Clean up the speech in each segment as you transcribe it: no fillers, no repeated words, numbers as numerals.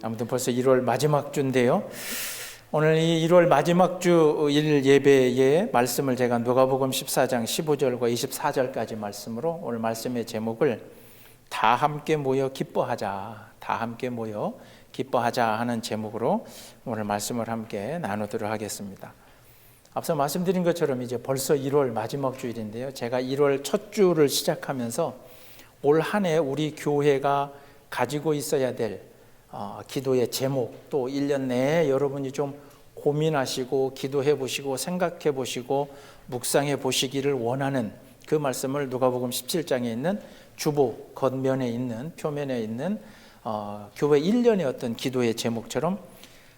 아무튼 벌써 1월 마지막 주인데요. 오늘 이 1월 마지막 주 일 예배의 말씀을 제가 누가복음 14장 15절과 24절까지 말씀으로 오늘 말씀의 제목을 다 함께 모여 기뻐하자, 다 함께 모여 기뻐하자 하는 제목으로 오늘 말씀을 함께 나누도록 하겠습니다. 앞서 말씀드린 것처럼 이제 벌써 1월 마지막 주일인데요. 제가 1월 첫 주를 시작하면서 올 한 해 우리 교회가 가지고 있어야 될 기도의 제목, 또 1년 내에 여러분이 좀 고민하시고 기도해 보시고 생각해 보시고 묵상해 보시기를 원하는 그 말씀을 누가복음 17장에 있는 주보 겉면에 있는 표면에 있는 교회 1년의 어떤 기도의 제목처럼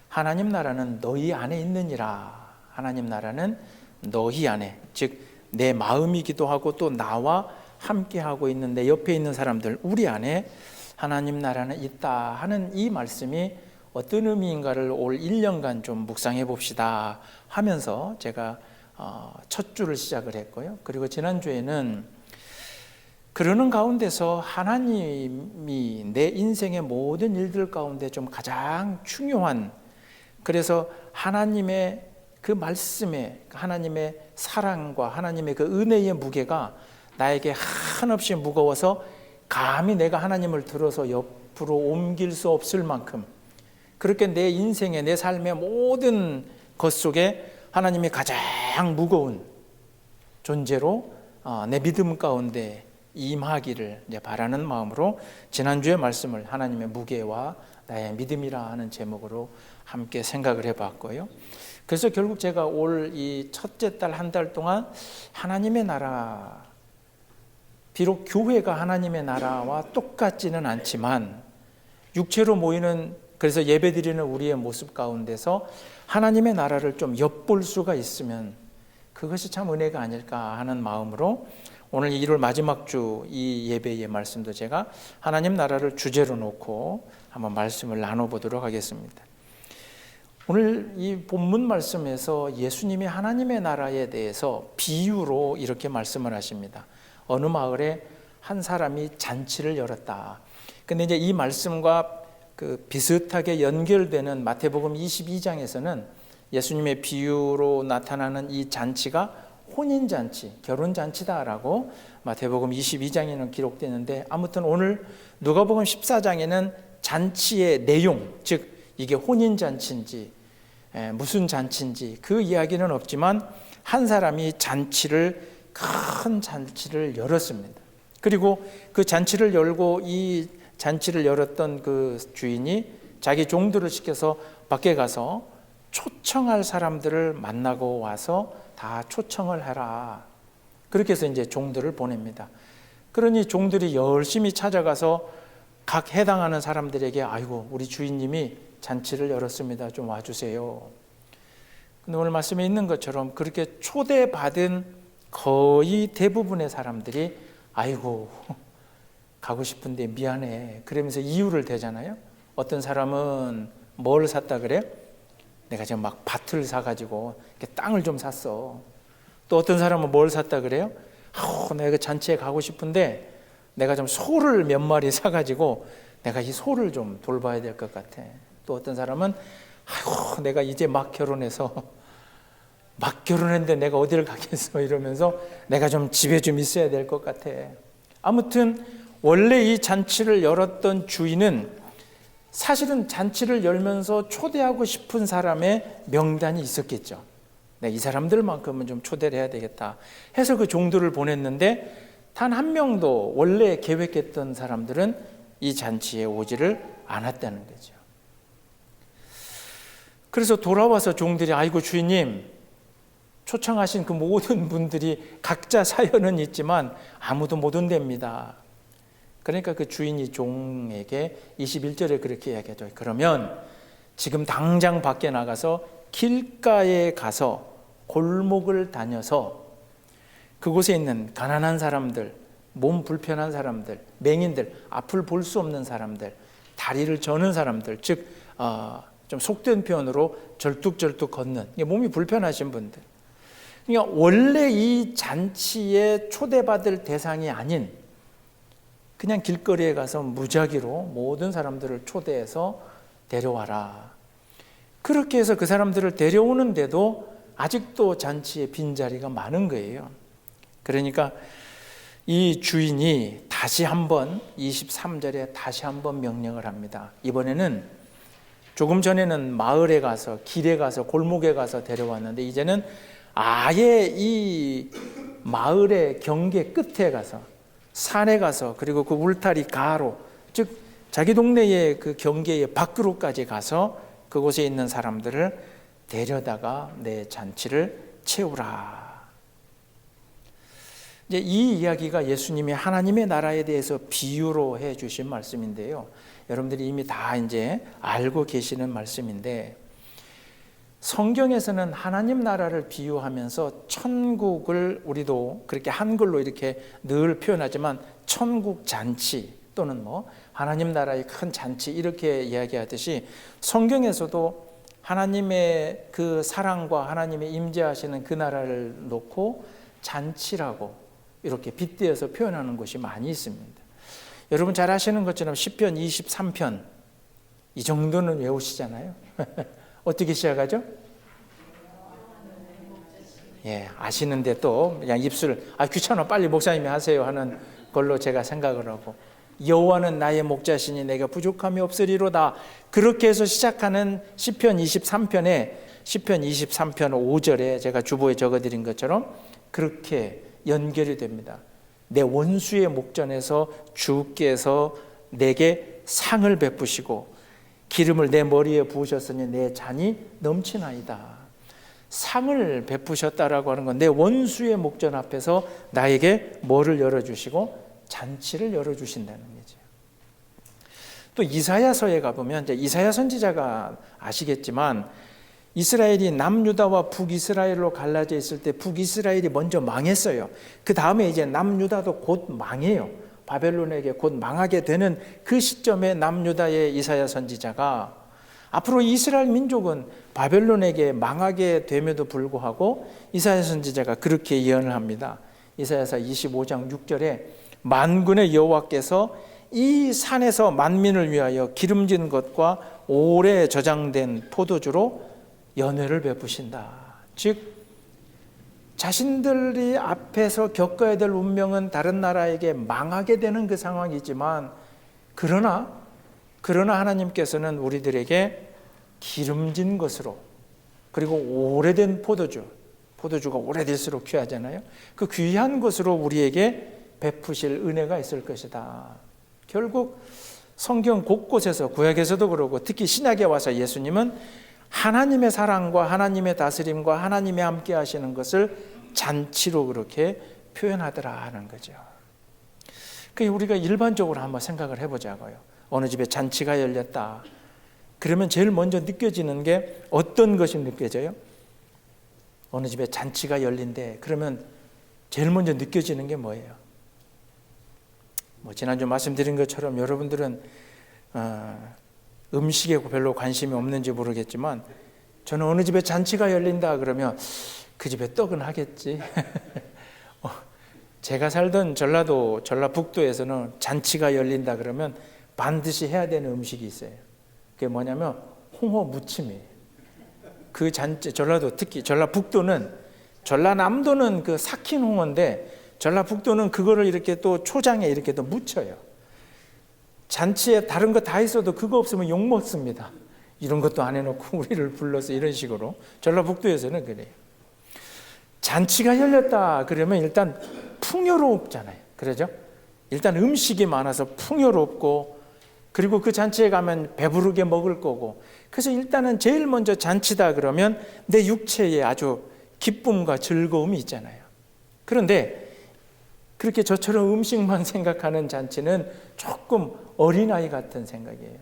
하나님 나라는 너희 안에 있느니라. 하나님 나라는 너희 안에, 즉 내 마음이기도 하고 또 나와 함께하고 있는 내 옆에 있는 사람들, 우리 안에 하나님 나라는 있다 하는 이 말씀이 어떤 의미인가를 올 1년간 좀 묵상해 봅시다 하면서 제가 첫 주를 시작을 했고요. 그리고 지난주에는 그러는 가운데서 하나님이 내 인생의 모든 일들 가운데 좀 가장 중요한, 그래서 하나님의 그 말씀에 하나님의 사랑과 하나님의 그 은혜의 무게가 나에게 한없이 무거워서 감히 내가 하나님을 들어서 옆으로 옮길 수 없을 만큼 그렇게 내 인생의 내 삶의 모든 것 속에 하나님이 가장 무거운 존재로 내 믿음 가운데 임하기를 바라는 마음으로 지난주의 말씀을 하나님의 무게와 나의 믿음이라 하는 제목으로 함께 생각을 해봤고요. 그래서 결국 제가 올 이 첫째 달 한 달 동안 하나님의 나라, 비록 교회가 하나님의 나라와 똑같지는 않지만 육체로 모이는, 그래서 예배드리는 우리의 모습 가운데서 하나님의 나라를 좀 엿볼 수가 있으면 그것이 참 은혜가 아닐까 하는 마음으로 오늘 1월 마지막 주 이 예배의 말씀도 제가 하나님 나라를 주제로 놓고 한번 말씀을 나눠보도록 하겠습니다. 오늘 이 본문 말씀에서 예수님이 하나님의 나라에 대해서 비유로 이렇게 말씀을 하십니다. 어느 마을에 한 사람이 잔치를 열었다. 근데 이제 이 말씀과 그 비슷하게 연결되는 마태복음 22장에서는 예수님의 비유로 나타나는 이 잔치가 혼인잔치, 결혼잔치다라고 마태복음 22장에는 기록되는데, 아무튼 오늘 누가복음 14장에는 잔치의 내용, 즉 이게 혼인잔치인지 무슨 잔치인지 그 이야기는 없지만 한 사람이 큰 잔치를 열었습니다. 그리고 그 잔치를 열고 이 잔치를 열었던 그 주인이 자기 종들을 시켜서 밖에 가서 초청할 사람들을 만나고 와서 다 초청을 해라. 그렇게 해서 이제 종들을 보냅니다. 그러니 종들이 열심히 찾아가서 각 해당하는 사람들에게 아이고 우리 주인님이 잔치를 열었습니다. 좀 와주세요. 근데 오늘 말씀에 있는 것처럼 그렇게 초대받은 거의 대부분의 사람들이 아이고 가고 싶은데 미안해 그러면서 이유를 대잖아요. 어떤 사람은 뭘 샀다 그래요? 내가 지금 막 밭을 사가지고 땅을 좀 샀어. 또 어떤 사람은 뭘 샀다 그래요? 내가 그 잔치에 가고 싶은데 내가 좀 소를 몇 마리 사가지고 내가 이 소를 좀 돌봐야 될 것 같아. 또 어떤 사람은 내가 이제 막 결혼했는데 내가 어디를 가겠어 이러면서 내가 좀 집에 좀 있어야 될 것 같아. 아무튼 원래 이 잔치를 열었던 주인은 사실은 잔치를 열면서 초대하고 싶은 사람의 명단이 있었겠죠. 이 사람들만큼은 좀 초대를 해야 되겠다 해서 그 종들을 보냈는데 단 한 명도 원래 계획했던 사람들은 이 잔치에 오지를 않았다는 거죠. 그래서 돌아와서 종들이 아이고 주인님, 초청하신 그 모든 분들이 각자 사연은 있지만 아무도 못 온답니다. 그러니까 그 주인이 종에게 21절에 그렇게 이야기하죠. 그러면 지금 당장 밖에 나가서 길가에 가서 골목을 다녀서 그곳에 있는 가난한 사람들, 몸 불편한 사람들, 맹인들, 앞을 볼 수 없는 사람들, 다리를 저는 사람들, 즉 좀 속된 표현으로 절뚝절뚝 걷는 몸이 불편하신 분들, 그러니까 원래 이 잔치에 초대받을 대상이 아닌 그냥 길거리에 가서 무작위로 모든 사람들을 초대해서 데려와라. 그렇게 해서 그 사람들을 데려오는데도 아직도 잔치에 빈자리가 많은 거예요. 그러니까 이 주인이 다시 한번 23절에 다시 한번 명령을 합니다. 이번에는 조금 전에는 마을에 가서 길에 가서 골목에 가서 데려왔는데 이제는 아예 이 마을의 경계 끝에 가서 산에 가서 그리고 그 울타리 가로 즉 자기 동네의 그 경계의 밖으로까지 가서 그곳에 있는 사람들을 데려다가 내 잔치를 채우라. 이제 이 이야기가 예수님이 하나님의 나라에 대해서 비유로 해 주신 말씀인데요. 여러분들이 이미 다 이제 알고 계시는 말씀인데 성경에서는 하나님 나라를 비유하면서 천국을 우리도 그렇게 한글로 이렇게 늘 표현하지만 천국 잔치 또는 뭐 하나님 나라의 큰 잔치 이렇게 이야기하듯이 성경에서도 하나님의 그 사랑과 하나님의 임재하시는 그 나라를 놓고 잔치라고 이렇게 빗대어서 표현하는 곳이 많이 있습니다. 여러분 잘 아시는 것처럼 시편 23편 이 정도는 외우시잖아요. 어떻게 시작하죠? 예, 아시는데 또 그냥 입술 귀찮아 빨리 목사님이 하세요 하는 걸로 제가 생각을 하고 여호와는 나의 목자시니 내가 부족함이 없으리로다. 그렇게 해서 시작하는 시편 23편에 시편 23편 5절에 제가 주보에 적어드린 것처럼 그렇게 연결이 됩니다. 내 원수의 목전에서 주께서 내게 상을 베푸시고 기름을 내 머리에 부으셨으니 내 잔이 넘치나이다. 상을 베푸셨다라고 하는 건 내 원수의 목전 앞에서 나에게 뭐를 열어주시고 잔치를 열어주신다는 거죠. 또 이사야서에 가보면 이제 이사야 선지자가 아시겠지만 이스라엘이 남유다와 북이스라엘로 갈라져 있을 때 북이스라엘이 먼저 망했어요. 그 다음에 이제 남유다도 곧 망해요. 바벨론에게 곧 망하게 되는 그 시점에 남유다의 이사야 선지자가 앞으로 이스라엘 민족은 바벨론에게 망하게 됨에도 불구하고 이사야 선지자가 그렇게 예언을 합니다. 이사야서 25장 6절에 만군의 여호와께서 이 산에서 만민을 위하여 기름진 것과 오래 저장된 포도주로 연회를 베푸신다. 즉 자신들이 앞에서 겪어야 될 운명은 다른 나라에게 망하게 되는 그 상황이지만 그러나 하나님께서는 우리들에게 기름진 것으로 그리고 오래된 포도주가 오래될수록 귀하잖아요. 그 귀한 것으로 우리에게 베푸실 은혜가 있을 것이다. 결국 성경 곳곳에서 구약에서도 그러고 특히 신약에 와서 예수님은 하나님의 사랑과 하나님의 다스림과 하나님이 함께 하시는 것을 잔치로 그렇게 표현하더라 하는 거죠. 우리가 일반적으로 한번 생각을 해보자고요. 어느 집에 잔치가 열렸다. 그러면 제일 먼저 느껴지는 게 어떤 것이 느껴져요? 어느 집에 잔치가 열린대. 그러면 제일 먼저 느껴지는 게 뭐예요? 지난주 말씀드린 것처럼 여러분들은 음식에 별로 관심이 없는지 모르겠지만 저는 어느 집에 잔치가 열린다 그러면 그 집에 떡은 하겠지. 제가 살던 전라북도에서는 잔치가 열린다 그러면 반드시 해야 되는 음식이 있어요. 그게 뭐냐면 홍어 무침이에요. 그 잔치 특히 전라북도는 전라남도는 그 삭힌 홍어인데 전라북도는 그거를 이렇게 또 초장에 이렇게 또 묻혀요. 잔치에 다른 거 다 있어도 그거 없으면 욕 먹습니다. 이런 것도 안 해놓고 우리를 불러서 이런 식으로 전라북도에서는 그래요. 잔치가 열렸다 그러면 일단 풍요롭잖아요. 그러죠? 일단 음식이 많아서 풍요롭고 그리고 그 잔치에 가면 배부르게 먹을 거고 그래서 일단은 제일 먼저 잔치다 그러면 내 육체에 아주 기쁨과 즐거움이 있잖아요. 그런데 그렇게 저처럼 음식만 생각하는 잔치는 조금 어린아이 같은 생각이에요.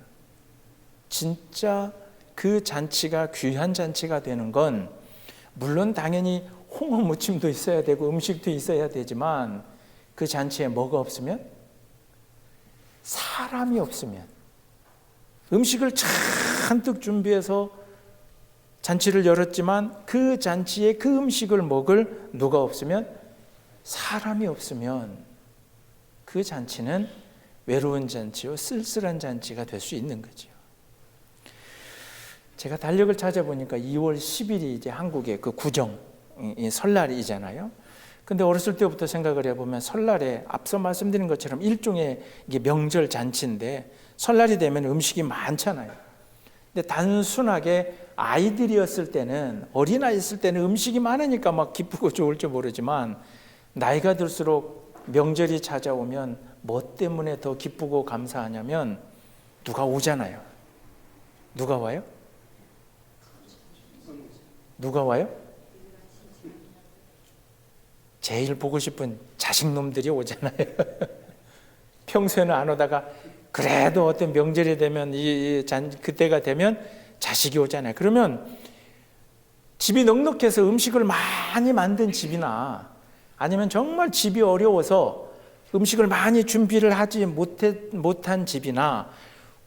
진짜 그 잔치가 귀한 잔치가 되는 건 물론 당연히 홍어 무침도 있어야 되고 음식도 있어야 되지만 그 잔치에 뭐가 없으면? 사람이 없으면. 음식을 잔뜩 준비해서 잔치를 열었지만 그 잔치에 그 음식을 먹을 누가 없으면? 사람이 없으면 그 잔치는 외로운 잔치요 쓸쓸한 잔치가 될 수 있는 거죠. 제가 달력을 찾아보니까 2월 10일이 이제 한국의 그 구정, 설날이잖아요. 근데 어렸을 때부터 생각을 해보면 설날에 앞서 말씀드린 것처럼 일종의 이게 명절 잔치인데 설날이 되면 음식이 많잖아요. 근데 단순하게 아이들이었을 때는, 어린아이였을 때는 음식이 많으니까 막 기쁘고 좋을 줄 모르지만 나이가 들수록 명절이 찾아오면 뭐 때문에 더 기쁘고 감사하냐면 누가 오잖아요. 누가 와요? 누가 와요? 제일 보고 싶은 자식놈들이 오잖아요. 평소에는 안 오다가 그래도 어떤 명절이 되면 그때가 되면 자식이 오잖아요. 그러면 집이 넉넉해서 음식을 많이 만든 집이나 아니면 정말 집이 어려워서 음식을 많이 준비를 하지 못한 집이나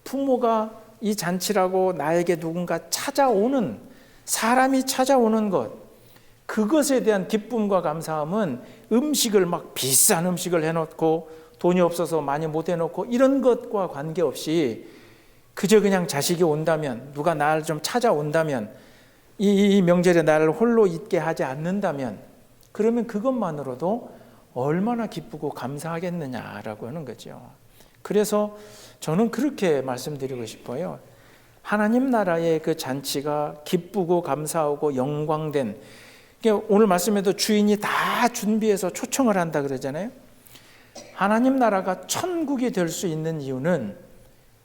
부모가 이 잔치라고 나에게 누군가 찾아오는, 사람이 찾아오는 것, 그것에 대한 기쁨과 감사함은 음식을 막 비싼 음식을 해놓고 돈이 없어서 많이 못 해놓고 이런 것과 관계없이 그저 그냥 자식이 온다면, 누가 나를 좀 찾아온다면, 이 명절에 나를 홀로 있게 하지 않는다면 그러면 그것만으로도 얼마나 기쁘고 감사하겠느냐라고 하는 거죠. 그래서 저는 그렇게 말씀드리고 싶어요. 하나님 나라의 그 잔치가 기쁘고 감사하고 영광된, 오늘 말씀에도 주인이 다 준비해서 초청을 한다 그러잖아요. 하나님 나라가 천국이 될 수 있는 이유는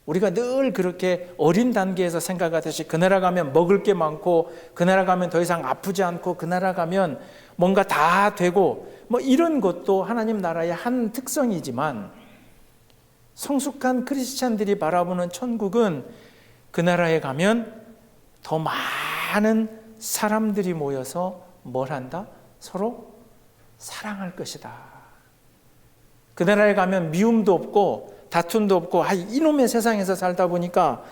우리가 늘 그렇게 어린 단계에서 생각하듯이 그 나라 가면 먹을 게 많고 그 나라 가면 더 이상 아프지 않고 그 나라 가면 뭔가 다 되고 뭐 이런 것도 하나님 나라의 한 특성이지만, 성숙한 크리스찬들이 바라보는 천국은 그 나라에 가면 더 많은 사람들이 모여서 뭘 한다? 서로 사랑할 것이다. 그 나라에 가면 미움도 없고 다툼도 없고, 이놈의 세상에서 살다 보니까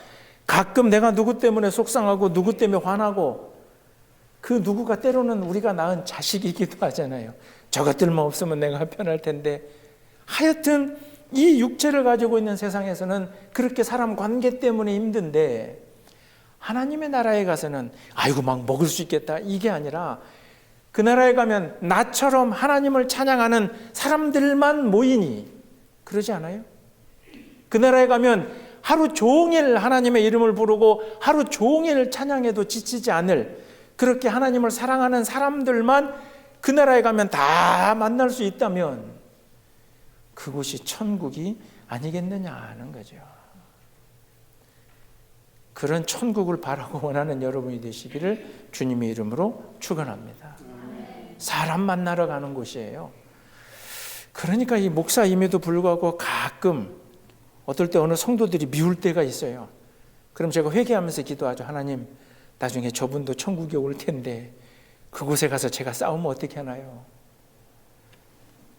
가끔 내가 누구 때문에 속상하고 누구 때문에 화나고, 그 누구가 때로는 우리가 낳은 자식이기도 하잖아요. 저것들만 없으면 내가 편할 텐데. 하여튼 이 육체를 가지고 있는 세상에서는 그렇게 사람 관계 때문에 힘든데, 하나님의 나라에 가서는 아이고 막 먹을 수 있겠다 이게 아니라, 그 나라에 가면 나처럼 하나님을 찬양하는 사람들만 모이니, 그러지 않아요? 그 나라에 가면 하루 종일 하나님의 이름을 부르고 하루 종일 찬양해도 지치지 않을, 그렇게 하나님을 사랑하는 사람들만 그 나라에 가면 다 만날 수 있다면 그곳이 천국이 아니겠느냐 하는 거죠. 그런 천국을 바라고 원하는 여러분이 되시기를 주님의 이름으로 축원합니다. 사람 만나러 가는 곳이에요. 그러니까 이 목사임에도 불구하고 가끔 어떨 때 어느 성도들이 미울 때가 있어요. 그럼 제가 회개하면서 기도하죠. 하나님, 나중에 저분도 천국에 올 텐데 그곳에 가서 제가 싸우면 어떻게 하나요?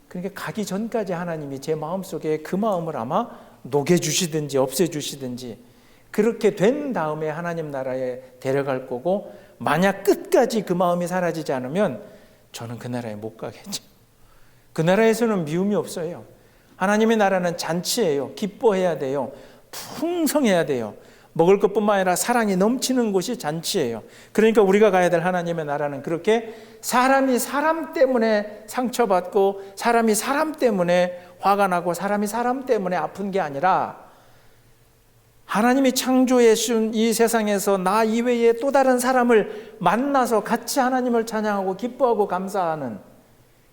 그러니까 가기 전까지 하나님이 제 마음속에 그 마음을 아마 녹여주시든지 없애주시든지, 그렇게 된 다음에 하나님 나라에 데려갈 거고, 만약 끝까지 그 마음이 사라지지 않으면 저는 그 나라에 못 가겠죠. 그 나라에서는 미움이 없어요. 하나님의 나라는 잔치예요. 기뻐해야 돼요. 풍성해야 돼요. 먹을 것뿐만 아니라 사랑이 넘치는 곳이 잔치예요. 그러니까 우리가 가야 될 하나님의 나라는 그렇게 사람이 사람 때문에 상처받고 사람이 사람 때문에 화가 나고 사람이 사람 때문에 아픈 게 아니라, 하나님이 창조해 준 이 세상에서 나 이외에 또 다른 사람을 만나서 같이 하나님을 찬양하고 기뻐하고 감사하는,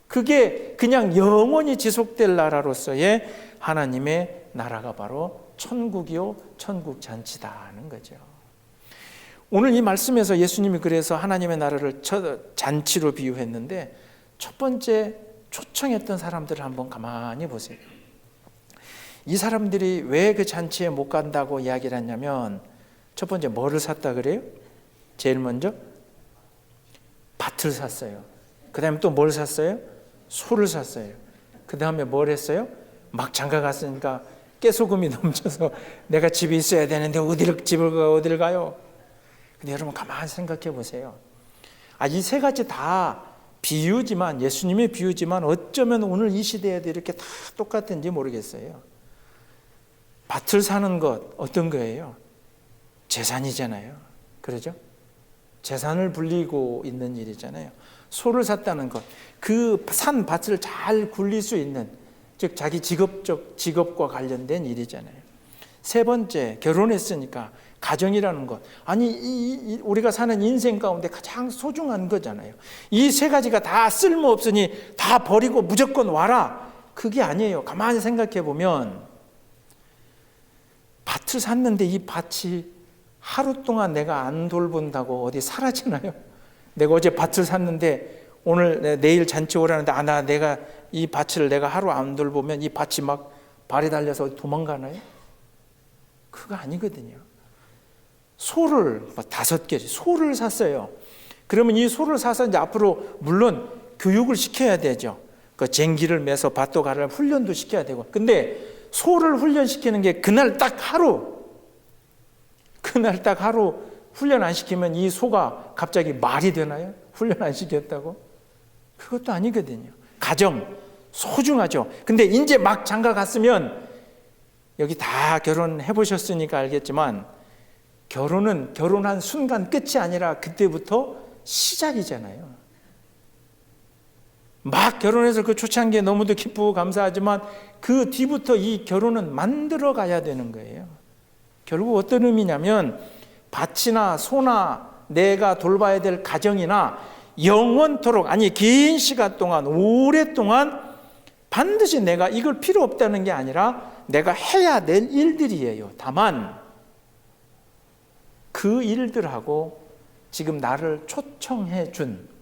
그게 그냥 영원히 지속될 나라로서의 하나님의 나라가 바로 천국이요 천국 잔치다 하는 거죠. 오늘 이 말씀에서 예수님이 그래서 하나님의 나라를 잔치로 비유했는데, 첫 번째 초청했던 사람들을 한번 가만히 보세요. 이 사람들이 왜 그 잔치에 못 간다고 이야기를 했냐면, 첫 번째 뭐를 샀다 그래요? 제일 먼저 밭을 샀어요. 그 다음에 또 뭘 샀어요? 소를 샀어요. 그 다음에 뭘 했어요? 막 장가 갔으니까 깨소금이 넘쳐서 내가 집에 있어야 되는데 어디를 가요? 근데 여러분 가만히 생각해 보세요. 이 세 가지 다 비유지만, 예수님의 비유지만 어쩌면 오늘 이 시대에도 이렇게 다 똑같은지 모르겠어요. 밭을 사는 것 어떤 거예요? 재산이잖아요. 그러죠? 재산을 불리고 있는 일이잖아요. 소를 샀다는 것, 그 산 밭을 잘 굴릴 수 있는, 즉 자기 직업과 관련된 일이잖아요. 세 번째, 결혼했으니까 가정이라는 것. 아니 우리가 사는 인생 가운데 가장 소중한 거잖아요. 이 세 가지가 다 쓸모없으니 다 버리고 무조건 와라. 그게 아니에요. 가만히 생각해 보면 밭을 샀는데 이 밭이 하루 동안 내가 안 돌본다고 어디 사라지나요? 내가 어제 밭을 샀는데 오늘 내일 잔치 오라는데 내가 이 밭을 내가 하루 안 돌보면 이 밭이 막 발에 달려서 도망가나요? 그거 아니거든요. 소를 5개를 소를 샀어요. 그러면 이 소를 사서 이제 앞으로 물론 교육을 시켜야 되죠. 그 쟁기를 매서 밭도 가를 훈련도 시켜야 되고. 근데 소를 훈련시키는 게 그날 딱 하루 훈련 안 시키면 이 소가 갑자기 말이 되나요? 훈련 안 시켰다고? 그것도 아니거든요. 가정 소중하죠. 근데 이제 막 장가 갔으면 여기 다 결혼해 보셨으니까 알겠지만 결혼은 결혼한 순간 끝이 아니라 그때부터 시작이잖아요. 막 결혼해서 그 초창기에 너무도 기쁘고 감사하지만 그 뒤부터 이 결혼은 만들어 가야 되는 거예요. 결국 어떤 의미냐면 밭이나 소나 내가 돌봐야 될 가정이나 영원토록, 아니 긴 시간 동안 오랫동안 반드시 내가 이걸 필요 없다는 게 아니라 내가 해야 될 일들이에요. 다만 그 일들하고 지금 나를 초청해 준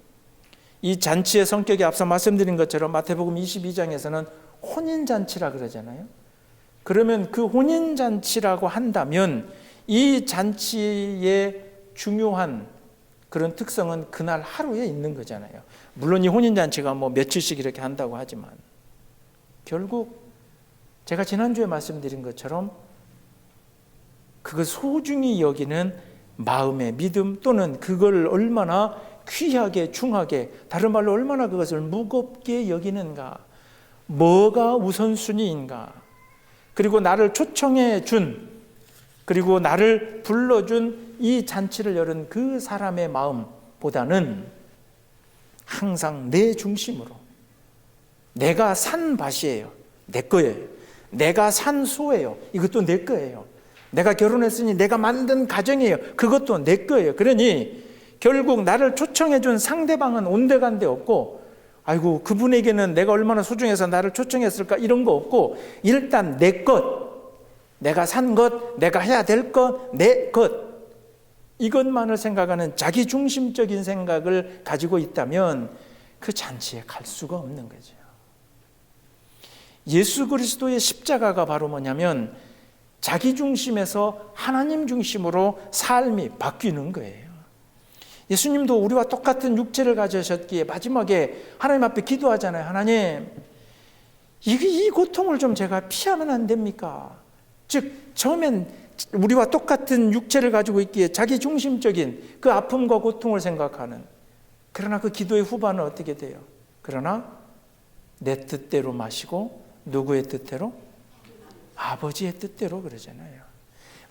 이 잔치의 성격이 앞서 말씀드린 것처럼 마태복음 22장에서는 혼인잔치라 그러잖아요. 그러면 그 혼인잔치라고 한다면 이 잔치의 중요한 그런 특성은 그날 하루에 있는 거잖아요. 물론 이 혼인잔치가 뭐 며칠씩 이렇게 한다고 하지만 결국 제가 지난주에 말씀드린 것처럼 그걸 소중히 여기는 마음의 믿음 또는 그걸 얼마나 귀하게 중하게, 다른 말로 얼마나 그것을 무겁게 여기는가, 뭐가 우선순위인가, 그리고 나를 초청해 준, 그리고 나를 불러준 이 잔치를 열은 그 사람의 마음보다는 항상 내 중심으로 내가 산 밭이에요. 내 거예요. 내가 산 소예요. 이것도 내 거예요. 내가 결혼했으니 내가 만든 가정이에요. 그것도 내 거예요. 그러니 결국 나를 초청해 준 상대방은 온데간데 없고, 아이고 그분에게는 내가 얼마나 소중해서 나를 초청했을까 이런 거 없고, 일단 내 것, 내가 산 것, 내가 해야 될 것, 내 것, 이것만을 생각하는 자기중심적인 생각을 가지고 있다면 그 잔치에 갈 수가 없는 거죠. 예수 그리스도의 십자가가 바로 뭐냐면 자기중심에서 하나님 중심으로 삶이 바뀌는 거예요. 예수님도 우리와 똑같은 육체를 가지셨기에 마지막에 하나님 앞에 기도하잖아요. 하나님, 이 고통을 좀 제가 피하면 안 됩니까? 즉 처음엔 우리와 똑같은 육체를 가지고 있기에 자기중심적인 그 아픔과 고통을 생각하는, 그러나 그 기도의 후반은 어떻게 돼요? 그러나 내 뜻대로 마시고 누구의 뜻대로? 아버지의 뜻대로 그러잖아요.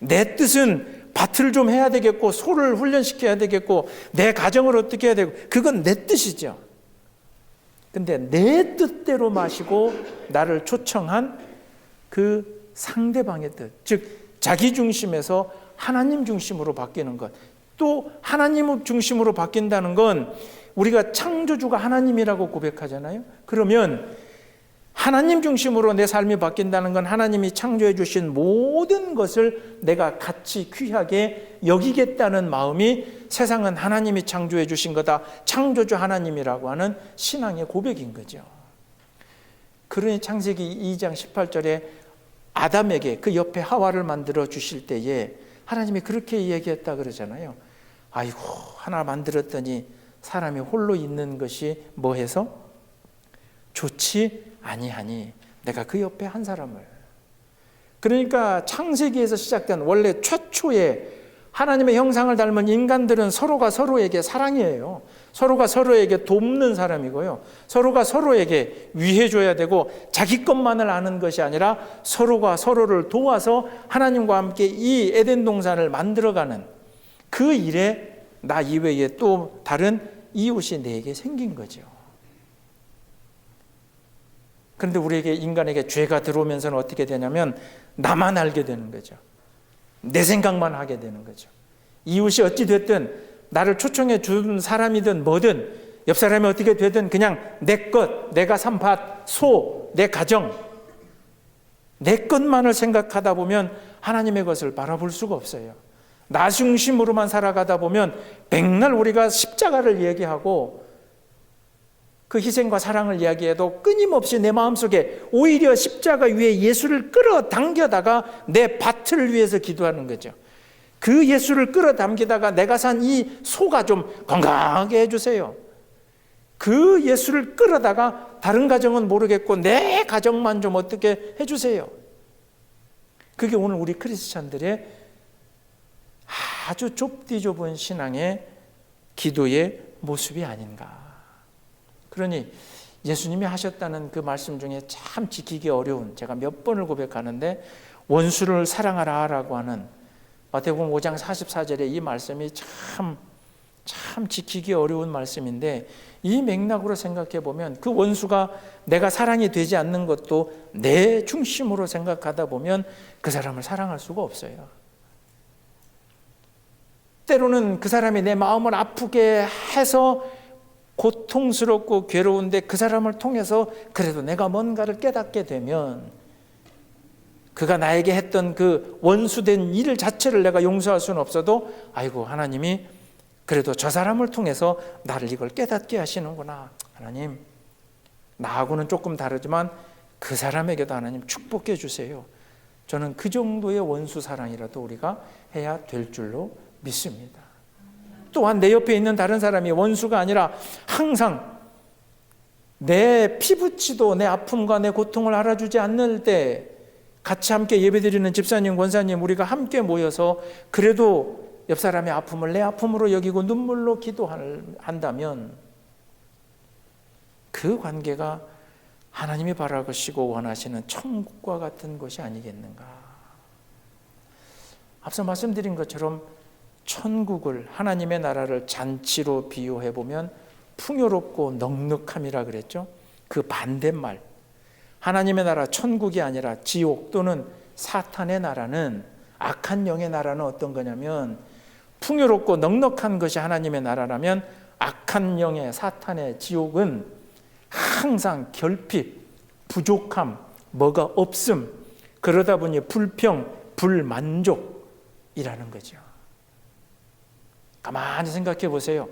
내 뜻은 밭을 좀 해야 되겠고 소를 훈련시켜야 되겠고 내 가정을 어떻게 해야 되고, 그건 내 뜻이죠. 근데 내 뜻대로 마시고 나를 초청한 그 상대방의 뜻, 즉 자기 중심에서 하나님 중심으로 바뀌는 것. 또 하나님 중심으로 바뀐다는 건 우리가 창조주가 하나님이라고 고백하잖아요. 그러면 하나님 중심으로 내 삶이 바뀐다는 건 하나님이 창조해 주신 모든 것을 내가 가치 귀하게 여기겠다는 마음이 세상은 하나님이 창조해 주신 거다, 창조주 하나님이라고 하는 신앙의 고백인 거죠. 그러니 창세기 2장 18절에 아담에게 그 옆에 하와를 만들어 주실 때에 하나님이 그렇게 얘기했다 그러잖아요. 아이고 하나 만들었더니 사람이 홀로 있는 것이 뭐해서 좋지 아니하니 내가 그 옆에 한 사람을. 그러니까 창세기에서 시작된 원래 최초의 하나님의 형상을 닮은 인간들은 서로가 서로에게 사랑이에요. 서로가 서로에게 돕는 사람이고요. 서로가 서로에게 위해줘야 되고 자기 것만을 아는 것이 아니라 서로가 서로를 도와서 하나님과 함께 이 에덴 동산을 만들어가는 그 일에 나 이외에 또 다른 이웃이 내게 생긴 거죠. 그런데 우리에게 인간에게 죄가 들어오면서는 어떻게 되냐면 나만 알게 되는 거죠. 내 생각만 하게 되는 거죠. 이웃이 어찌 됐든 나를 초청해 준 사람이든 뭐든 옆 사람이 어떻게 되든 그냥 내 것, 내가 산 밭, 소, 내 가정, 내 것만을 생각하다 보면 하나님의 것을 바라볼 수가 없어요. 나 중심으로만 살아가다 보면 백날 우리가 십자가를 얘기하고 그 희생과 사랑을 이야기해도 끊임없이 내 마음속에 오히려 십자가 위에 예수를 끌어당겨다가 내 밭을 위해서 기도하는 거죠. 그 예수를 끌어당기다가 내가 산 이 소가 좀 건강하게 해주세요. 그 예수를 끌어다가 다른 가정은 모르겠고 내 가정만 좀 어떻게 해주세요. 그게 오늘 우리 크리스찬들의 아주 좁디좁은 신앙의 기도의 모습이 아닌가. 그러니 예수님이 하셨다는 그 말씀 중에 참 지키기 어려운, 제가 몇 번을 고백하는데 원수를 사랑하라라고 하는 마태복음 5장 44절의 이 말씀이 참 지키기 어려운 말씀인데, 이 맥락으로 생각해 보면 그 원수가 내가 사랑이 되지 않는 것도 내 중심으로 생각하다 보면 그 사람을 사랑할 수가 없어요. 때로는 그 사람이 내 마음을 아프게 해서 고통스럽고 괴로운데 그 사람을 통해서 그래도 내가 뭔가를 깨닫게 되면 그가 나에게 했던 그 원수된 일 자체를 내가 용서할 수는 없어도 아이고 하나님이 그래도 저 사람을 통해서 나를 이걸 깨닫게 하시는구나. 하나님, 나하고는 조금 다르지만 그 사람에게도 하나님 축복해 주세요. 저는 그 정도의 원수 사랑이라도 우리가 해야 될 줄로 믿습니다. 또한 내 옆에 있는 다른 사람이 원수가 아니라 항상 내 피부치도 내 아픔과 내 고통을 알아주지 않을 때 같이 함께 예배드리는 집사님, 권사님 우리가 함께 모여서 그래도 옆 사람의 아픔을 내 아픔으로 여기고 눈물로 기도한다면 그 관계가 하나님이 바라시고 원하시는 천국과 같은 것이 아니겠는가. 앞서 말씀드린 것처럼 천국을, 하나님의 나라를 잔치로 비유해 보면 풍요롭고 넉넉함이라 그랬죠. 그 반대말, 하나님의 나라 천국이 아니라 지옥 또는 사탄의 나라는, 악한 영의 나라는 어떤 거냐면 풍요롭고 넉넉한 것이 하나님의 나라라면 악한 영의 사탄의 지옥은 항상 결핍, 부족함, 뭐가 없음, 그러다 보니 불평, 불만족이라는 거죠. 가만히 생각해 보세요.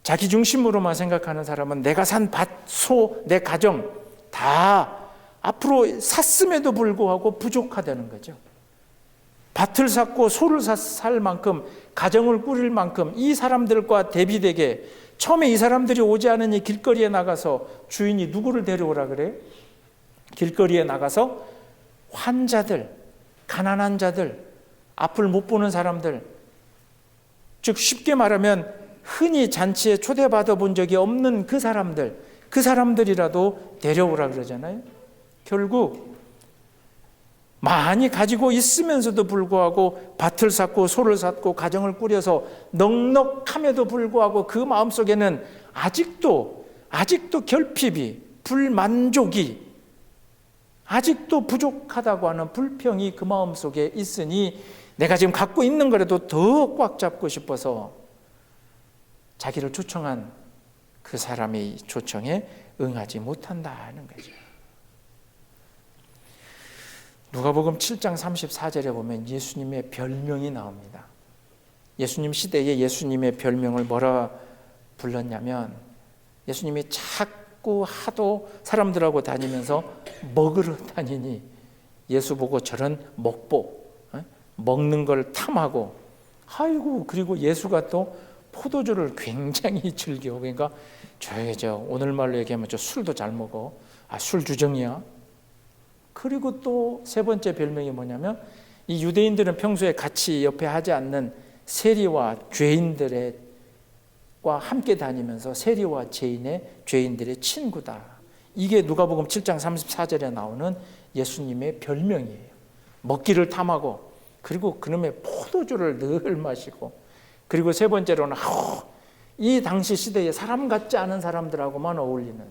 자기 중심으로만 생각하는 사람은 내가 산 밭, 소, 내 가정 다 앞으로 샀음에도 불구하고 부족하다는 거죠. 밭을 샀고 소를 살 만큼, 가정을 꾸릴 만큼 이 사람들과 대비되게 처음에 이 사람들이 오지 않으니 길거리에 나가서 주인이 누구를 데려오라 그래요? 길거리에 나가서 환자들, 가난한 자들, 앞을 못 보는 사람들, 즉 쉽게 말하면 흔히 잔치에 초대받아 본 적이 없는 그 사람들이라도 데려오라 그러잖아요. 결국 많이 가지고 있으면서도 불구하고 밭을 샀고 소를 샀고 가정을 꾸려서 넉넉함에도 불구하고 그 마음속에는 아직도 결핍이, 불만족이, 아직도 부족하다고 하는 불평이 그 마음속에 있으니 내가 지금 갖고 있는 거라도 더 꽉 잡고 싶어서 자기를 초청한 그 사람의 초청에 응하지 못한다는 거죠. 누가복음 7장 34절에 보면 예수님의 별명이 나옵니다. 예수님 시대에 예수님의 별명을 뭐라 불렀냐면, 예수님이 자꾸 하도 사람들하고 다니면서 먹으러 다니니 예수 보고 저런 먹보, 먹는 걸 탐하고, 아이고, 그리고 예수가 또 포도주를 굉장히 즐겨. 그러니까 저 오늘 말로 얘기하면 저 술도 잘 먹어. 술 주정이야. 그리고 또 세 번째 별명이 뭐냐면, 이 유대인들은 평소에 같이 옆에 하지 않는 세리와 죄인들과 함께 다니면서 세리와 죄인들의 친구다. 이게 누가복음 7장 34절에 나오는 예수님의 별명이에요. 먹기를 탐하고, 그리고 그놈의 포도주를 늘 마시고, 그리고 세 번째로는 이 당시 시대에 사람 같지 않은 사람들하고만 어울리는.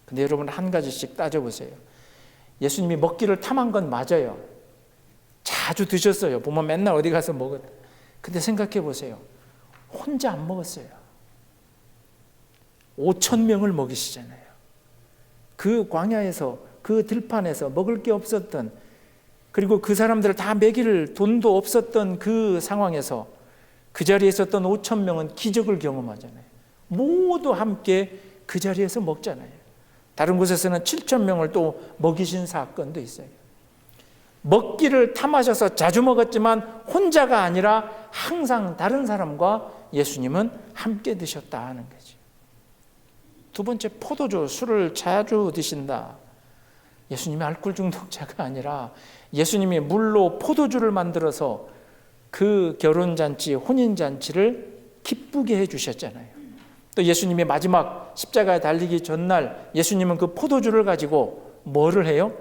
근데 여러분 한 가지씩 따져보세요. 예수님이 먹기를 탐한 건 맞아요. 자주 드셨어요. 보면 맨날 어디 가서 먹었. 근데 생각해 보세요. 혼자 안 먹었어요. 5,000명을 먹이시잖아요. 그 광야에서, 그 들판에서 먹을 게 없었던, 그리고 그 사람들을 다 먹일 돈도 없었던 그 상황에서 그 자리에 있었던 5,000명은 기적을 경험하잖아요. 모두 함께 그 자리에서 먹잖아요. 다른 곳에서는 7,000명을 또 먹이신 사건도 있어요. 먹기를 탐하셔서 자주 먹었지만 혼자가 아니라 항상 다른 사람과 예수님은 함께 드셨다 하는 거죠. 두 번째, 포도주, 술을 자주 드신다. 예수님이 알코올 중독자가 아니라 예수님이 물로 포도주를 만들어서 그 결혼잔치, 혼인잔치를 기쁘게 해주셨잖아요. 또 예수님이 마지막 십자가에 달리기 전날 예수님은 그 포도주를 가지고 뭐를 해요?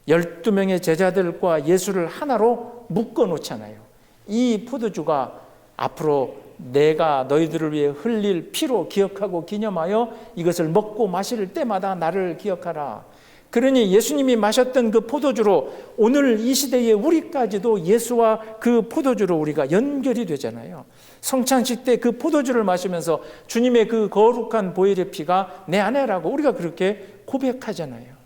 12명의 제자들과 예수를 하나로 묶어 놓잖아요. 이 포도주가 앞으로 내가 너희들을 위해 흘릴 피로 기억하고 기념하여 이것을 먹고 마실 때마다 나를 기억하라. 그러니 예수님이 마셨던 그 포도주로 오늘 이 시대에 우리까지도 예수와 그 포도주로 우리가 연결이 되잖아요. 성찬식 때 그 포도주를 마시면서 주님의 그 거룩한 보혈의 피가 내 안에라고 우리가 그렇게 고백하잖아요.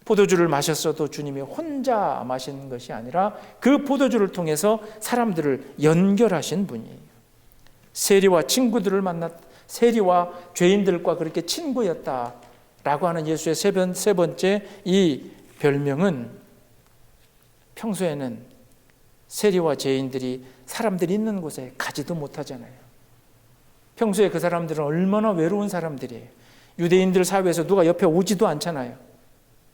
포도주를 마셨어도 주님이 혼자 마신 것이 아니라 그 포도주를 통해서 사람들을 연결하신 분이에요. 세리와 친구들을 세리와 죄인들과 그렇게 친구였다라고 하는 예수의 세 번째 이 별명은, 평소에는 세리와 죄인들이 사람들이 있는 곳에 가지도 못하잖아요. 평소에 그 사람들은 얼마나 외로운 사람들이에요. 유대인들 사회에서 누가 옆에 오지도 않잖아요.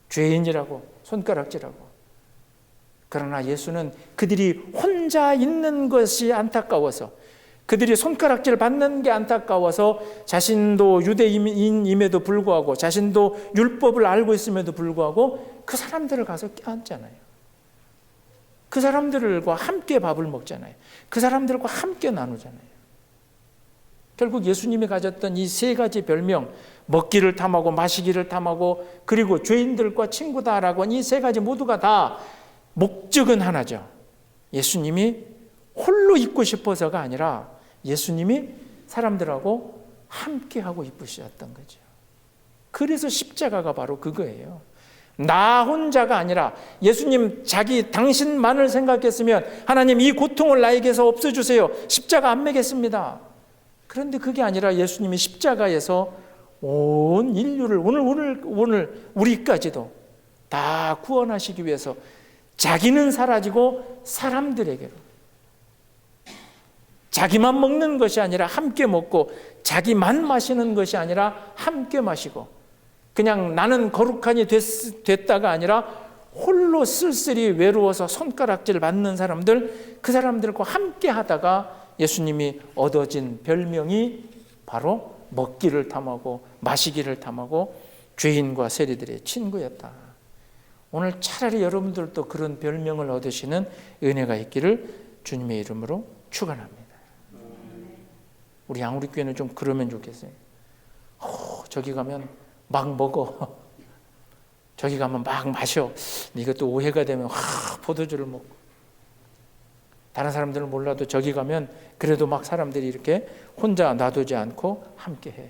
죄인이라고, 손가락질하고. 그러나 예수는 그들이 혼자 있는 것이 안타까워서, 그들이 손가락질 받는 게 안타까워서 자신도 유대인임에도 불구하고, 자신도 율법을 알고 있음에도 불구하고 그 사람들을 가서 껴안잖아요. 그 사람들과 함께 밥을 먹잖아요. 그 사람들과 함께 나누잖아요. 결국 예수님이 가졌던 이 세 가지 별명, 먹기를 탐하고 마시기를 탐하고 그리고 죄인들과 친구다라고 하는 이 세 가지 모두가 다 목적은 하나죠. 예수님이 홀로 있고 싶어서가 아니라 예수님이 사람들하고 함께 하고 싶으셨던 거죠. 그래서 십자가가 바로 그거예요. 나 혼자가 아니라 예수님 당신만을 생각했으면 하나님 이 고통을 나에게서 없애주세요. 십자가 안 매겠습니다. 그런데 그게 아니라 예수님이 십자가에서 온 인류를 오늘 우리까지도 다 구원하시기 위해서 자기는 사라지고 사람들에게로, 자기만 먹는 것이 아니라 함께 먹고 자기만 마시는 것이 아니라 함께 마시고, 그냥 나는 거룩하니 됐다가 아니라 홀로 쓸쓸히 외로워서 손가락질 받는 사람들, 그 사람들과 함께 하다가 예수님이 얻어진 별명이 바로 먹기를 탐하고 마시기를 탐하고 죄인과 세리들의 친구였다. 오늘 차라리 여러분들도 그런 별명을 얻으시는 은혜가 있기를 주님의 이름으로 축원합니다. 우리 양우리교회는 좀 그러면 좋겠어요. 저기 가면 막 먹어. 저기 가면 막 마셔. 이것도 오해가 되면 포도주를 먹고. 다른 사람들은 몰라도 저기 가면 그래도 막 사람들이 이렇게 혼자 놔두지 않고 함께 해.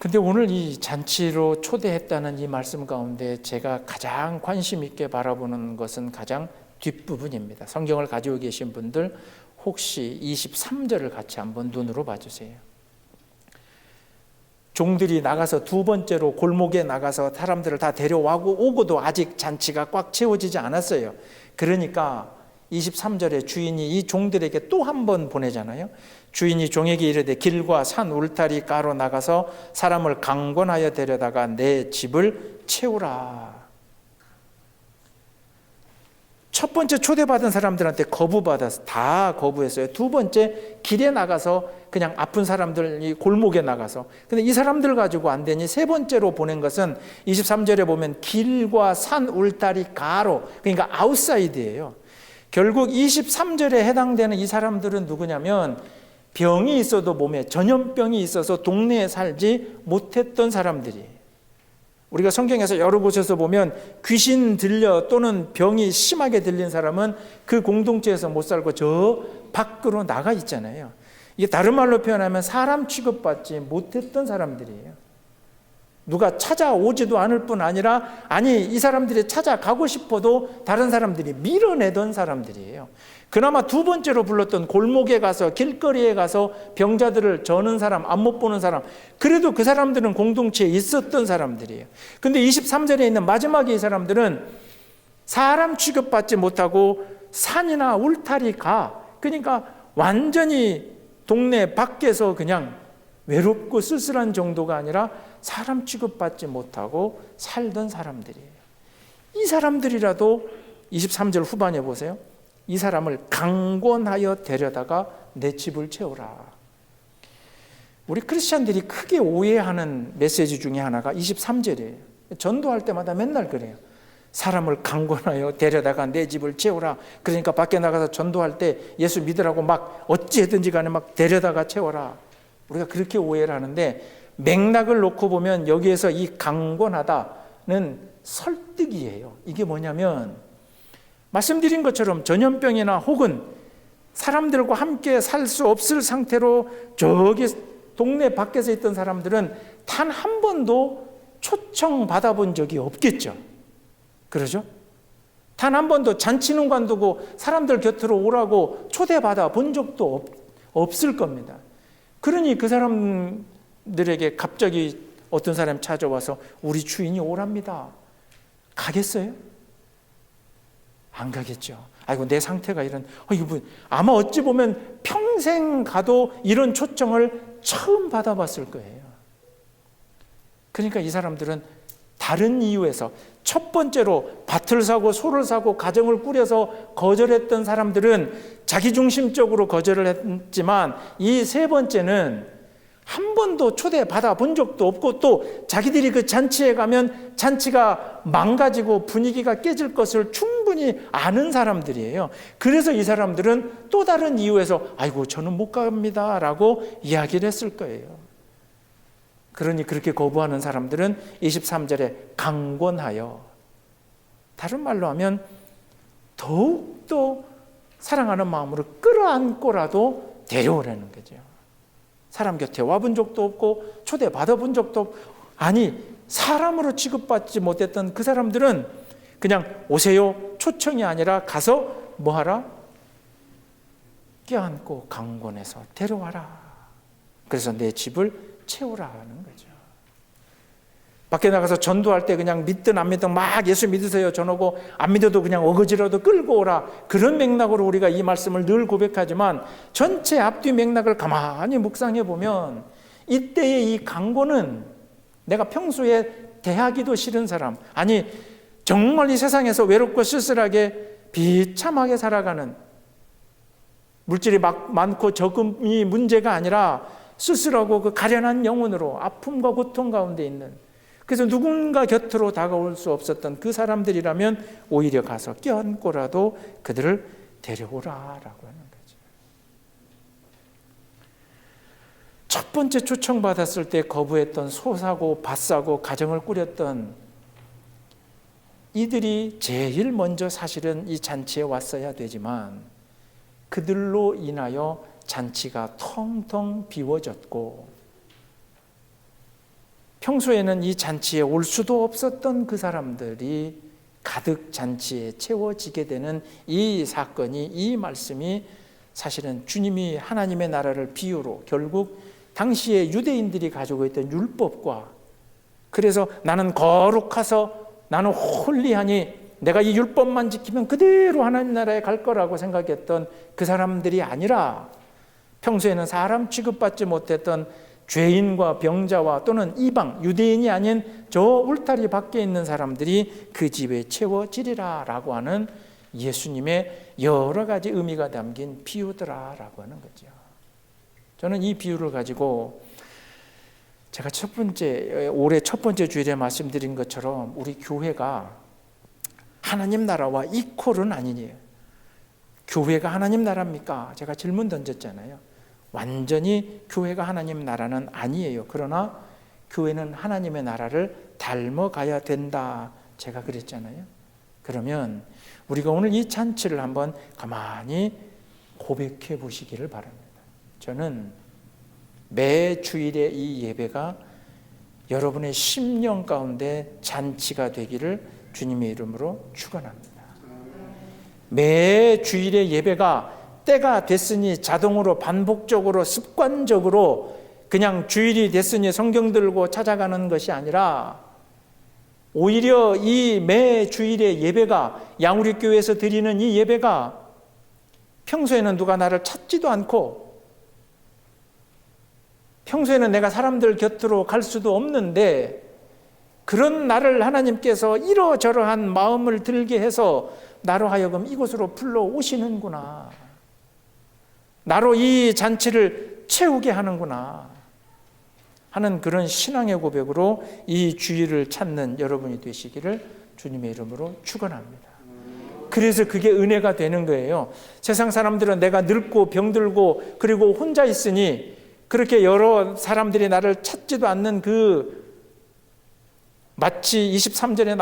근데 오늘 이 잔치로 초대했다는 이 말씀 가운데 제가 가장 관심 있게 바라보는 것은 가장 뒷부분입니다. 성경을 가지고 계신 분들 혹시 23절을 같이 한번 눈으로 봐주세요. 종들이 나가서 두 번째로 골목에 나가서 사람들을 다 데려오고도 아직 잔치가 꽉 채워지지 않았어요. 그러니까 23절에 주인이 이 종들에게 또 한 번 보내잖아요. 주인이 종에게 이르되 길과 산 울타리 가로 나가서 사람을 강권하여 데려다가 내 집을 채우라. 첫 번째 초대받은 사람들한테 거부받아서 다 거부했어요. 두 번째 길에 나가서 그냥 아픈 사람들 골목에 나가서. 근데 이 사람들 가지고 안 되니 세 번째로 보낸 것은 23절에 보면 길과 산 울타리 가로, 그러니까 아웃사이드예요. 결국 23절에 해당되는 이 사람들은 누구냐면 병이 있어도 몸에 전염병이 있어서 동네에 살지 못했던 사람들이에요. 우리가 성경에서 여러 곳에서 보면 귀신 들려 또는 병이 심하게 들린 사람은 그 공동체에서 못 살고 저 밖으로 나가 있잖아요. 이게 다른 말로 표현하면 사람 취급받지 못했던 사람들이에요. 누가 찾아오지도 않을 뿐 아니라 이 사람들이 찾아가고 싶어도 다른 사람들이 밀어내던 사람들이에요. 그나마 두 번째로 불렀던 골목에 가서 길거리에 가서 병자들을 저는 사람, 안 못 보는 사람, 그래도 그 사람들은 공동체에 있었던 사람들이에요. 근데 23절에 있는 마지막에 이 사람들은 사람 취급받지 못하고 산이나 울타리 그러니까 완전히 동네 밖에서 그냥 외롭고 쓸쓸한 정도가 아니라 사람 취급받지 못하고 살던 사람들이에요. 이 사람들이라도 23절 후반에 보세요. 이 사람을 강권하여 데려다가 내 집을 채우라. 우리 크리스찬들이 크게 오해하는 메시지 중에 하나가 23절이에요. 전도할 때마다 맨날 그래요. 사람을 강권하여 데려다가 내 집을 채우라. 그러니까 밖에 나가서 전도할 때 예수 믿으라고 막 어찌해든지 간에 막 데려다가 채워라. 우리가 그렇게 오해를 하는데 맥락을 놓고 보면 여기에서 이 강권하다는 설득이에요. 이게 뭐냐면 말씀드린 것처럼 전염병이나 혹은 사람들과 함께 살 수 없을 상태로 저기 동네 밖에서 있던 사람들은 단 한 번도 초청 받아본 적이 없겠죠. 그러죠? 단 한 번도 잔치는 관두고 사람들 곁으로 오라고 초대받아 본 적도 없을 겁니다. 그러니 그 사람들에게 갑자기 어떤 사람이 찾아와서 우리 주인이 오랍니다. 가겠어요? 안 가겠죠. 아이고 내 상태가 이런 이분 아마 어찌 보면 평생 가도 이런 초청을 처음 받아봤을 거예요. 그러니까 이 사람들은 다른 이유에서 첫 번째로 밭을 사고 소를 사고 가정을 꾸려서 거절했던 사람들은 자기중심적으로 거절을 했지만 이 세 번째는 한 번도 초대받아 본 적도 없고 또 자기들이 그 잔치에 가면 잔치가 망가지고 분위기가 깨질 것을 충분히 아는 사람들이에요. 그래서 이 사람들은 또 다른 이유에서 아이고 저는 못 갑니다 라고 이야기를 했을 거예요. 그러니 그렇게 거부하는 사람들은 23절에 강권하여, 다른 말로 하면 더욱더 사랑하는 마음으로 끌어안고라도 데려오라는 거죠. 사람 곁에 와본 적도 없고 초대받아본 적도 없고 사람으로 취급받지 못했던 그 사람들은 그냥 오세요 초청이 아니라 가서 뭐하라? 껴안고 강권해서 데려와라. 그래서 내 집을 채우라 하는 거죠. 밖에 나가서 전도할 때 그냥 믿든 안 믿든 막 예수 믿으세요 전하고 안 믿어도 그냥 어거지라도 끌고 오라. 그런 맥락으로 우리가 이 말씀을 늘 고백하지만 전체 앞뒤 맥락을 가만히 묵상해 보면 이때의 이 강권은 내가 평소에 대하기도 싫은 사람, 정말 이 세상에서 외롭고 쓸쓸하게 비참하게 살아가는, 물질이 많고 적음이 문제가 아니라 쓸쓸하고 그 가련한 영혼으로 아픔과 고통 가운데 있는, 그래서 누군가 곁으로 다가올 수 없었던 그 사람들이라면 오히려 가서 껴안고라도 그들을 데려오라라고 하는 거죠. 첫 번째 초청받았을 때 거부했던 소 사고 밭 사고 가정을 꾸렸던 이들이 제일 먼저 사실은 이 잔치에 왔어야 되지만 그들로 인하여 잔치가 텅텅 비워졌고 평소에는 이 잔치에 올 수도 없었던 그 사람들이 가득 잔치에 채워지게 되는 이 사건이, 이 말씀이 사실은 주님이 하나님의 나라를 비유로 결국 당시에 유대인들이 가지고 있던 율법과, 그래서 나는 거룩해서 나는 홀리하니 내가 이 율법만 지키면 그대로 하나님 나라에 갈 거라고 생각했던 그 사람들이 아니라 평소에는 사람 취급받지 못했던 죄인과 병자와 또는 이방, 유대인이 아닌 저 울타리 밖에 있는 사람들이 그 집에 채워지리라 라고 하는 예수님의 여러 가지 의미가 담긴 비유더라라고 하는 거죠. 저는 이 비유를 가지고 제가 올해 첫 번째 주일에 말씀드린 것처럼 우리 교회가 하나님 나라와 이퀄은 아니에요. 교회가 하나님 나라입니까? 제가 질문 던졌잖아요. 완전히 교회가 하나님 나라는 아니에요. 그러나 교회는 하나님의 나라를 닮아가야 된다. 제가 그랬잖아요. 그러면 우리가 오늘 이 잔치를 한번 가만히 고백해 보시기를 바랍니다. 저는 매 주일의 이 예배가 여러분의 심령 가운데 잔치가 되기를 주님의 이름으로 축원합니다. 매 주일의 예배가 때가 됐으니 자동으로 반복적으로 습관적으로 그냥 주일이 됐으니 성경 들고 찾아가는 것이 아니라 오히려 이 매 주일의 예배가 양우리교회에서 드리는 이 예배가 평소에는 누가 나를 찾지도 않고 평소에는 내가 사람들 곁으로 갈 수도 없는데 그런 나를 하나님께서 이러저러한 마음을 들게 해서 나로 하여금 이곳으로 불러오시는구나. 나로 이 잔치를 채우게 하는구나 하는 그런 신앙의 고백으로 이 주일을 찾는 여러분이 되시기를 주님의 이름으로 축원합니다. 그래서 그게 은혜가 되는 거예요. 세상 사람들은 내가 늙고 병들고 그리고 혼자 있으니 그렇게 여러 사람들이 나를 찾지도 않는 그 마치 23절에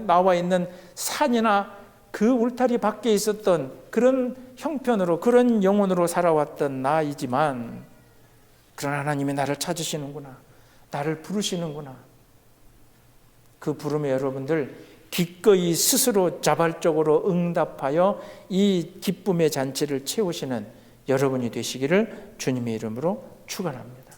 나와 있는 산이나 그 울타리 밖에 있었던 그런 형편으로 그런 영혼으로 살아왔던 나이지만 그러나 하나님이 나를 찾으시는구나. 나를 부르시는구나. 그 부름에 여러분들 기꺼이 스스로 자발적으로 응답하여 이 기쁨의 잔치를 채우시는 여러분이 되시기를 주님의 이름으로 축원합니다.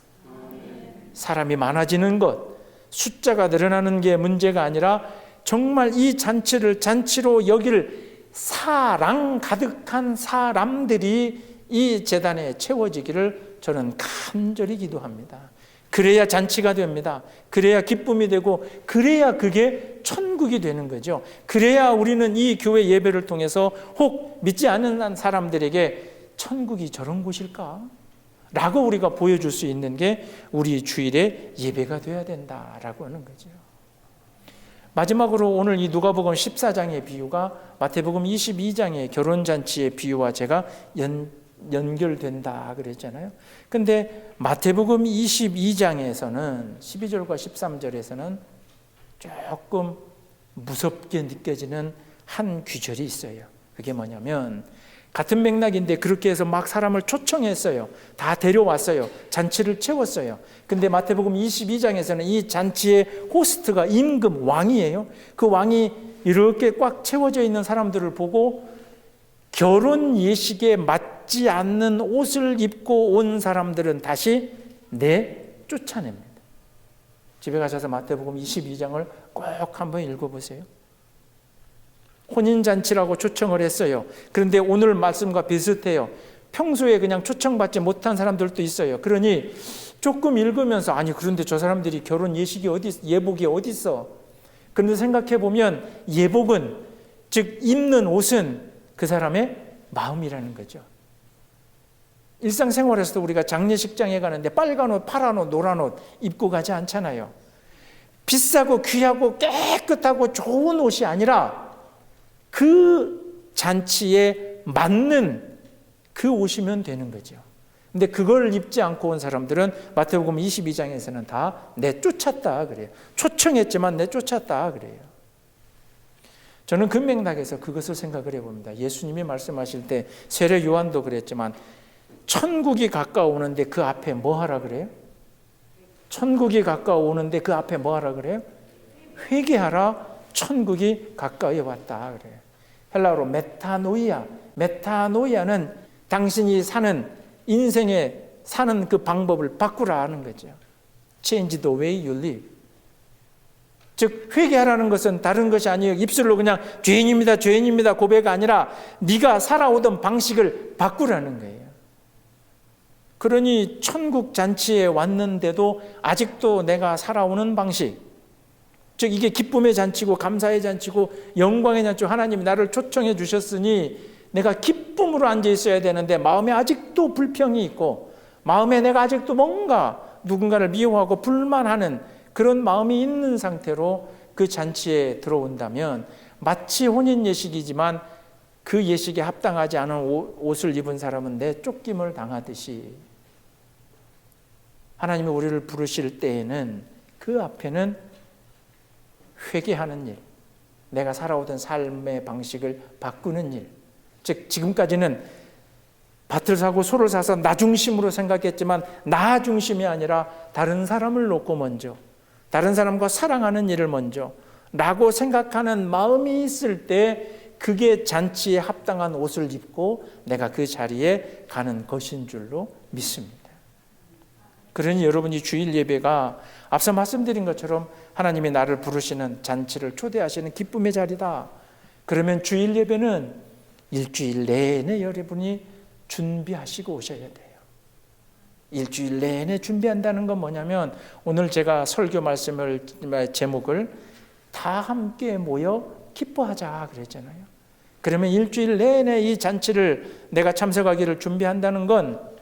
사람이 많아지는 것, 숫자가 늘어나는 게 문제가 아니라 정말 이 잔치를 잔치로 여길 사랑 가득한 사람들이 이 제단에 채워지기를 저는 간절히 기도합니다. 그래야 잔치가 됩니다. 그래야 기쁨이 되고 그래야 그게 천국이 되는 거죠. 그래야 우리는 이 교회 예배를 통해서 혹 믿지 않는 사람들에게 천국이 저런 곳일까? 라고 우리가 보여줄 수 있는 게 우리 주일의 예배가 되어야 된다라고 하는 거죠. 마지막으로 오늘 이 누가복음 14장의 비유가 마태복음 22장의 결혼잔치의 비유와 제가 연결된다 그랬잖아요. 근데 마태복음 22장에서는 12절과 13절에서는 조금 무섭게 느껴지는 한 규절이 있어요. 그게 뭐냐면 같은 맥락인데 그렇게 해서 막 사람을 초청했어요. 다 데려왔어요. 잔치를 채웠어요. 근데 마태복음 22장에서는 이 잔치의 호스트가 임금 왕이에요. 그 왕이 이렇게 꽉 채워져 있는 사람들을 보고 결혼 예식에 맞지 않는 옷을 입고 온 사람들은 다시 쫓아냅니다. 집에 가셔서 마태복음 22장을 꼭 한번 읽어보세요. 혼인잔치라고 초청을 했어요. 그런데 오늘 말씀과 비슷해요. 평소에 그냥 초청받지 못한 사람들도 있어요. 그러니 조금 읽으면서 아니 그런데 저 사람들이 결혼 예복이 어디 있어? 그런데 생각해 보면 예복은 즉 입는 옷은 그 사람의 마음이라는 거죠. 일상생활에서도 우리가 장례식장에 가는데 빨간 옷, 파란 옷, 노란 옷 입고 가지 않잖아요. 비싸고 귀하고 깨끗하고 좋은 옷이 아니라 그 잔치에 맞는 그 옷이면 되는 거죠. 근데 그걸 입지 않고 온 사람들은 마태복음 22장에서는 다 내쫓았다 그래요. 초청했지만 내쫓았다 그래요. 저는 그 맥락에서 그것을 생각을 해봅니다. 예수님이 말씀하실 때 세례 요한도 그랬지만 천국이 가까워오는데 그 앞에 뭐 하라 그래요? 천국이 가까워오는데 그 앞에 뭐 하라 그래요? 회개하라, 천국이 가까이 왔다 그래요. 헬라어로 메타노이아는 당신이 사는 인생에 사는 그 방법을 바꾸라 하는 거죠. Change the way you live. 즉 회개하라는 것은 다른 것이 아니에요. 입술로 그냥 죄인입니다 고백이 아니라 네가 살아오던 방식을 바꾸라는 거예요. 그러니 천국 잔치에 왔는데도 아직도 내가 살아오는 방식, 즉 이게 기쁨의 잔치고 감사의 잔치고 영광의 잔치고 하나님이 나를 초청해 주셨으니 내가 기쁨으로 앉아 있어야 되는데 마음에 아직도 불평이 있고 마음에 내가 아직도 뭔가 누군가를 미워하고 불만하는 그런 마음이 있는 상태로 그 잔치에 들어온다면 마치 혼인 예식이지만 그 예식에 합당하지 않은 옷을 입은 사람은 내쫓김을 당하듯이 하나님이 우리를 부르실 때에는 그 앞에는 회개하는 일, 내가 살아오던 삶의 방식을 바꾸는 일, 즉 지금까지는 밭을 사고 소를 사서 나 중심으로 생각했지만 나 중심이 아니라 다른 사람을 놓고 먼저, 다른 사람과 사랑하는 일을 먼저 라고 생각하는 마음이 있을 때 그게 잔치에 합당한 옷을 입고 내가 그 자리에 가는 것인 줄로 믿습니다. 그러니 여러분이 주일 예배가 앞서 말씀드린 것처럼 하나님이 나를 부르시는 잔치를 초대하시는 기쁨의 자리다. 그러면 주일 예배는 일주일 내내 여러분이 준비하시고 오셔야 돼요. 일주일 내내 준비한다는 건 뭐냐면 오늘 제가 설교 말씀을 제목을 다 함께 모여 기뻐하자 그랬잖아요. 그러면 일주일 내내 이 잔치를 내가 참석하기를 준비한다는 건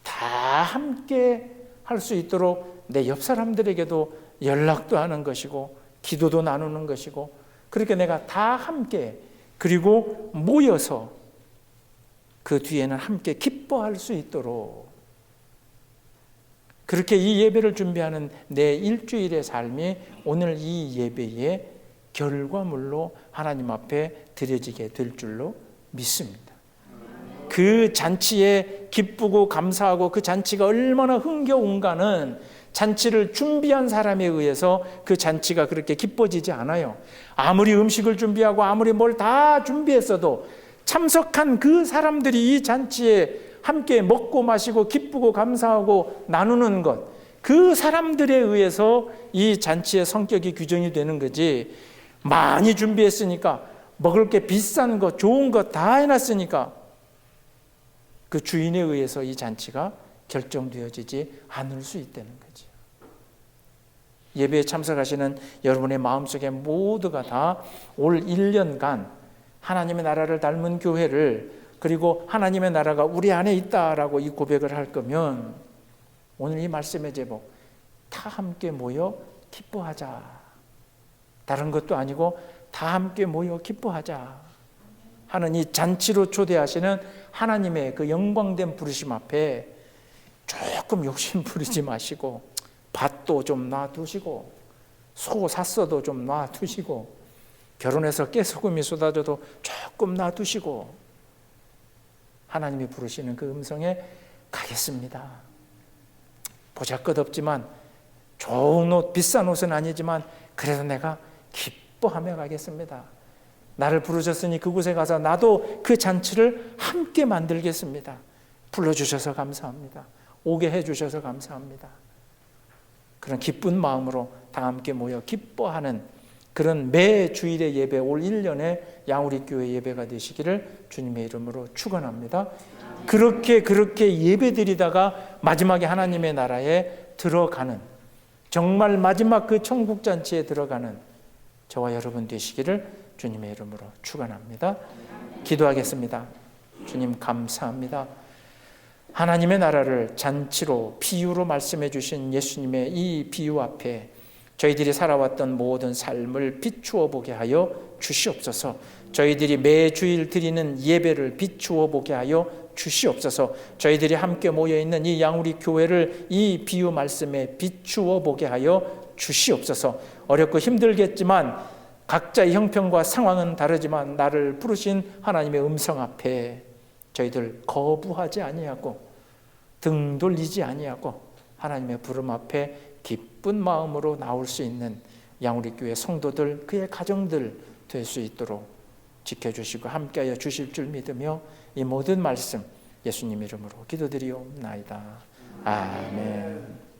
다 함께 할 수 있도록 내 옆 사람들에게도 연락도 하는 것이고 기도도 나누는 것이고 그렇게 내가 다 함께 그리고 모여서 그 뒤에는 함께 기뻐할 수 있도록 그렇게 이 예배를 준비하는 내 일주일의 삶이 오늘 이 예배의 결과물로 하나님 앞에 드려지게 될 줄로 믿습니다. 그 잔치에 기쁘고 감사하고 그 잔치가 얼마나 흥겨운가는 잔치를 준비한 사람에 의해서 그 잔치가 그렇게 기뻐지지 않아요. 아무리 음식을 준비하고 아무리 뭘 다 준비했어도 참석한 그 사람들이 이 잔치에 함께 먹고 마시고 기쁘고 감사하고 나누는 것, 그 사람들에 의해서 이 잔치의 성격이 규정이 되는 거지. 많이 준비했으니까 먹을 게 비싼 거 좋은 거 다 해놨으니까 그 주인에 의해서 이 잔치가 결정되어지지 않을 수 있다는 거죠. 예배에 참석하시는 여러분의 마음속에 모두가 다 올 1년간 하나님의 나라를 닮은 교회를 그리고 하나님의 나라가 우리 안에 있다라고 이 고백을 할 거면 오늘 이 말씀의 제목 다 함께 모여 기뻐하자. 다른 것도 아니고 다 함께 모여 기뻐하자 하는 이 잔치로 초대하시는 하나님의 그 영광된 부르심 앞에 조금 욕심 부리지 마시고 밭도 좀 놔두시고 소 샀어도 좀 놔두시고 결혼해서 깨소금이 쏟아져도 조금 놔두시고 하나님이 부르시는 그 음성에 가겠습니다. 보잘것없지만 좋은 옷, 비싼 옷은 아니지만 그래도 내가 기뻐하며 가겠습니다. 나를 부르셨으니 그곳에 가서 나도 그 잔치를 함께 만들겠습니다. 불러주셔서 감사합니다. 오게 해주셔서 감사합니다. 그런 기쁜 마음으로 다 함께 모여 기뻐하는 그런 매 주일의 예배, 올 1년의 양우리교회 예배가 되시기를 주님의 이름으로 축원합니다. 그렇게 예배드리다가 마지막에 하나님의 나라에 들어가는, 정말 마지막 그 천국잔치에 들어가는 저와 여러분 되시기를 주님의 이름으로 축원합니다. 기도하겠습니다. 주님 감사합니다. 하나님의 나라를 잔치로 비유로 말씀해 주신 예수님의 이 비유 앞에 저희들이 살아왔던 모든 삶을 비추어 보게 하여 주시옵소서. 저희들이 매주일 드리는 예배를 비추어 보게 하여 주시옵소서. 저희들이 함께 모여있는 이 양우리 교회를 이 비유 말씀에 비추어 보게 하여 주시옵소서. 어렵고 힘들겠지만 각자의 형편과 상황은 다르지만 나를 부르신 하나님의 음성 앞에 저희들 거부하지 아니하고 등 돌리지 아니하고 하나님의 부름 앞에 기쁜 마음으로 나올 수 있는 양우리 교회 성도들, 그의 가정들 될 수 있도록 지켜주시고 함께하여 주실 줄 믿으며 이 모든 말씀 예수님 이름으로 기도드리옵나이다. 아멘.